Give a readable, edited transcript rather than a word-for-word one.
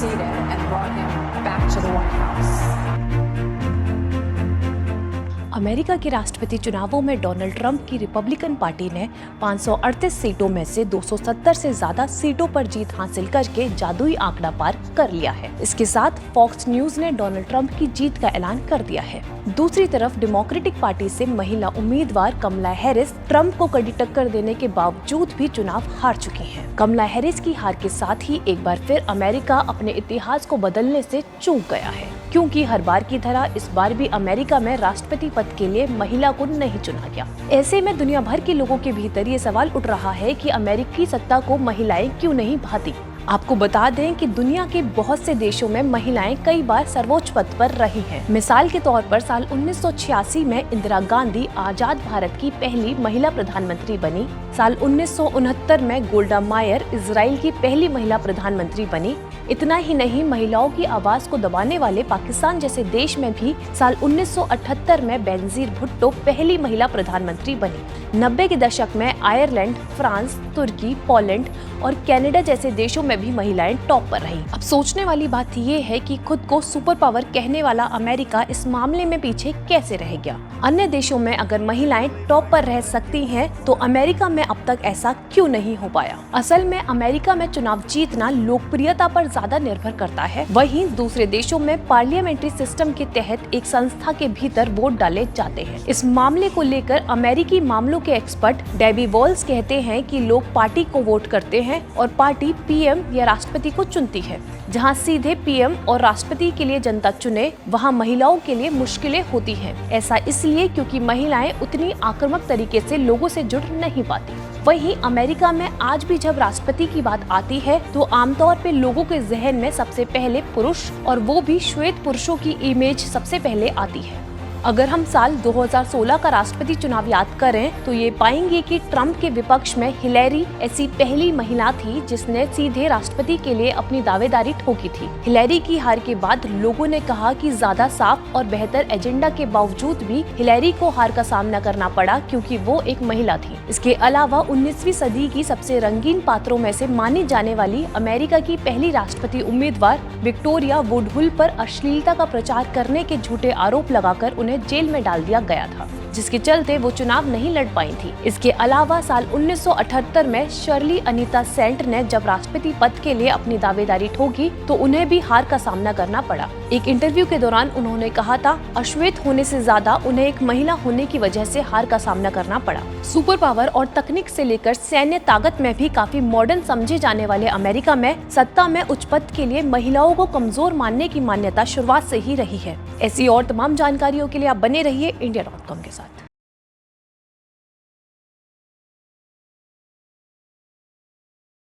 seated and brought him back to the White House. America के राष्ट्रपति चुनावों में डोनाल्ड ट्रंप की रिपब्लिकन पार्टी ने 538 सीटों में से 270 से ज्यादा सीटों पर जीत हासिल करके जादुई आंकड़ा पार कर लिया है। इसके साथ फॉक्स न्यूज ने डोनाल्ड ट्रंप की जीत का ऐलान कर दिया है। दूसरी तरफ डेमोक्रेटिक पार्टी से महिला उम्मीदवार कमला हैरिस ट्रंप को कड़ी टक्कर देने के बावजूद भी चुनाव हार चुकी हैं। कमला हैरिस की हार के साथ ही एक बार फिर अमेरिका अपने इतिहास को बदलने से चूक गया है, क्योंकि हर बार की तरह इस बार भी अमेरिका में राष्ट्रपति पद के लिए महिला को नहीं चुना गया। ऐसे में दुनिया भर के लोगों के भीतर ये सवाल उठ रहा है कि अमेरिकी सत्ता को महिलाएं क्यों नहीं भाती। आपको बता दें कि दुनिया के बहुत से देशों में महिलाएं कई बार सर्वोच्च पद पर रही हैं। मिसाल के तौर पर साल 1986 में इंदिरा गांधी आजाद भारत की पहली महिला प्रधानमंत्री बनी। साल 1969 में गोल्डा मायर इजराइल की पहली महिला प्रधानमंत्री बनी। इतना ही नहीं, महिलाओं की आवाज को दबाने वाले पाकिस्तान जैसे देश में भी साल 1978 में बेनजीर भुट्टो पहली महिला प्रधानमंत्री बनी। 90 के दशक में आयरलैंड, फ्रांस, तुर्की, पोलैंड और कनाडा जैसे देशों में भी महिलाएं टॉप पर रही। अब सोचने वाली बात ये है कि खुद को सुपर पावर कहने वाला अमेरिका इस मामले में पीछे कैसे रह गया। अन्य देशों में अगर महिलाएं टॉप पर रह सकती हैं, तो अमेरिका में अब तक ऐसा क्यों नहीं हो पाया। असल में अमेरिका में चुनाव जीतना लोकप्रियता पर ज्यादा निर्भर करता है। वहीं दूसरे देशों में पार्लियामेंट्री सिस्टम के तहत एक संस्था के भीतर वोट डाले जाते हैं। इस मामले को लेकर अमेरिकी मामलों के एक्सपर्ट डेबी वॉल्स कहते हैं कि लोग पार्टी को वोट करते हैं और पार्टी पीएम या राष्ट्रपति को चुनती है। जहां सीधे पीएम और राष्ट्रपति के लिए जनता चुने, वहां महिलाओं के लिए मुश्किलें होती हैं। ऐसा इसलिए क्योंकि महिलाएं उतनी आक्रामक तरीके से लोगों से जुड़ नहीं पाती। वहीं अमेरिका में आज भी जब राष्ट्रपति की बात आती है, तो आमतौर पे लोगों के जहन में सबसे पहले पुरुष, और वो भी श्वेत पुरुषों की इमेज सबसे पहले आती है। अगर हम साल 2016 का राष्ट्रपति चुनाव याद करें, तो ये पाएंगे कि ट्रंप के विपक्ष में हिलेरी ऐसी पहली महिला थी जिसने सीधे राष्ट्रपति के लिए अपनी दावेदारी ठोकी थी। हिलेरी की हार के बाद लोगों ने कहा कि ज्यादा साफ और बेहतर एजेंडा के बावजूद भी हिलेरी को हार का सामना करना पड़ा, क्योंकि वो एक महिला थी। इसके अलावा 19वीं सदी की सबसे रंगीन पात्रों में से मानी जाने वाली अमेरिका की पहली राष्ट्रपति उम्मीदवार विक्टोरिया वुडहुल पर अश्लीलता का प्रचार करने के झूठे आरोप लगाकर उन्हें जेल में डाल दिया गया था, जिसके चलते वो चुनाव नहीं लड़ पाई थी। इसके अलावा साल 1978 में शर्ली अनीता सेंट ने जब राष्ट्रपति पद के लिए अपनी दावेदारी ठोकी, तो उन्हें भी हार का सामना करना पड़ा। एक इंटरव्यू के दौरान उन्होंने कहा था, अश्वेत होने से ज्यादा उन्हें एक महिला होने की वजह से हार का सामना करना पड़ा। सुपर पावर और तकनीक से लेकर सैन्य ताकत में भी काफी मॉडर्न समझे जाने वाले अमेरिका में सत्ता में उच्च पद के लिए महिलाओं को कमजोर मानने की मान्यता शुरुआत से ही रही है। ऐसी और तमाम जानकारियों के लिए आप बने रहिए इंडिया.com के साथ।